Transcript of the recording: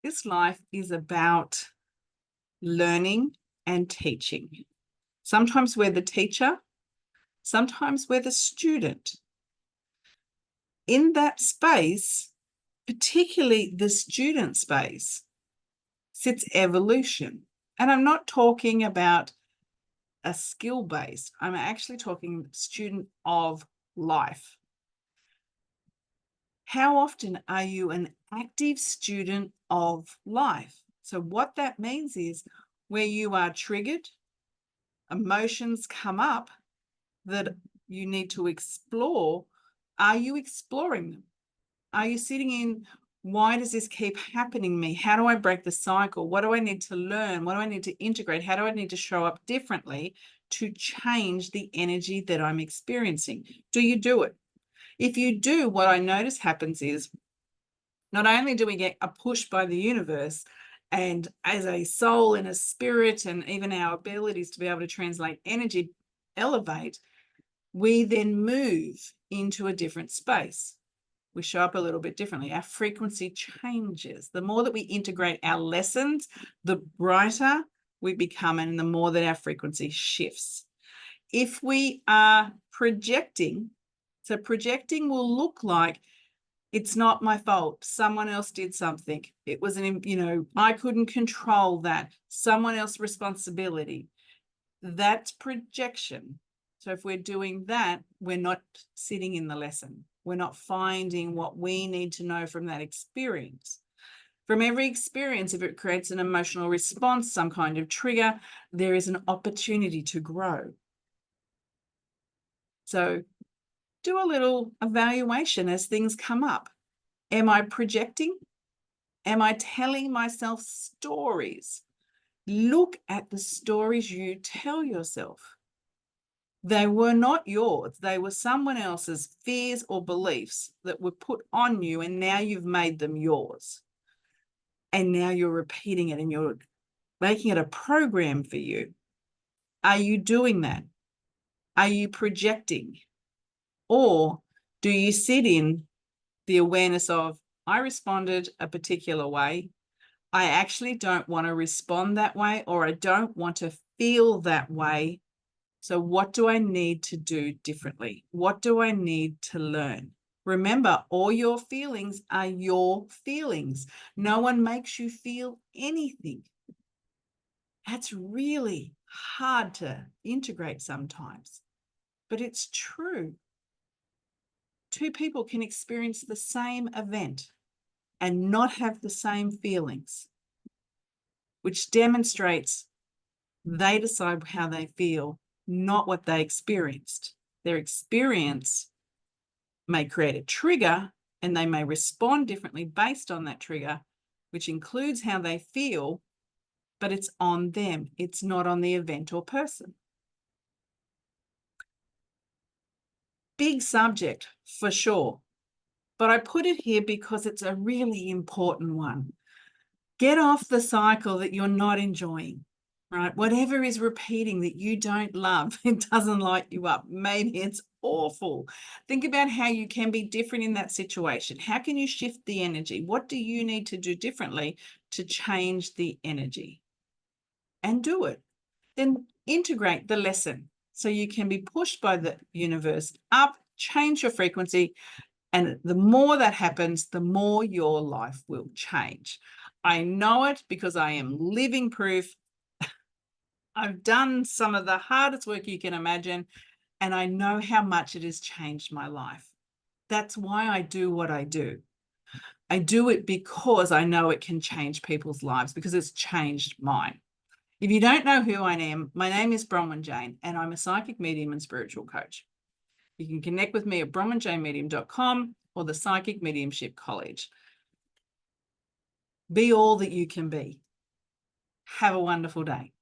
This life is about learning and teaching. Sometimes we're the teacher, sometimes we're the student. In that space, particularly the student space, sits evolution. And I'm not talking about a skill-based, I'm actually talking student of life. How often are you an active student of life? So what that means is where you are triggered, emotions come up that you need to explore. Are you exploring them? Are you sitting in, why does this keep happening to me? How do I break the cycle? What do I need to learn? What do I need to integrate? How do I need to show up differently to change the energy that I'm experiencing? Do you do it? If you do, what I notice happens is not only do we get a push by the universe, and as a soul and a spirit, and even our abilities to be able to translate energy elevate, we then move into a different space. We show up a little bit differently. Our frequency changes. The more that we integrate our lessons, the brighter we become, and the more that our frequency shifts. If we are projecting, so projecting will look like, it's not my fault. Someone else did something. It was I couldn't control that. Someone else's responsibility. That's projection. So if we're doing that, we're not sitting in the lesson. We're not finding what we need to know from that experience. From every experience, if it creates an emotional response, some kind of trigger, there is an opportunity to grow. So do a little evaluation as things come up. Am I projecting? Am I telling myself stories? Look at the stories you tell yourself. They were not yours. They were someone else's fears or beliefs that were put on you, and now you've made them yours. And now you're repeating it and you're making it a program for you. Are you doing that? Are you projecting? Or do you sit in the awareness of, I responded a particular way. I actually don't want to respond that way, or I don't want to feel that way. So what do I need to do differently? What do I need to learn? Remember, all your feelings are your feelings. No one makes you feel anything. That's really hard to integrate sometimes, but it's true. Two people can experience the same event and not have the same feelings, which demonstrates they decide how they feel, not what they experienced. Their experience may create a trigger, and they may respond differently based on that trigger, which includes how they feel, but it's on them. It's not on the event or person. Big subject for sure, but I put it here because it's a really important one. Get off the cycle that you're not enjoying, right? Whatever is repeating that you don't love, it doesn't light you up. Maybe it's awful. Think about how you can be different in that situation. How can you shift the energy? What do you need to do differently to change the energy? And do it. Then integrate the lesson so you can be pushed by the universe up, change your frequency. And the more that happens, the more your life will change. I know it because I am living proof. I've done some of the hardest work you can imagine, and I know how much it has changed my life. That's why I do what I do. I do it because I know it can change people's lives, because it's changed mine. If you don't know who I am, my name is Bronwyn Jane, and I'm a psychic medium and spiritual coach. You can connect with me at bronwynjanemedium.com or the Psychic Mediumship College. Be all that you can be. Have a wonderful day.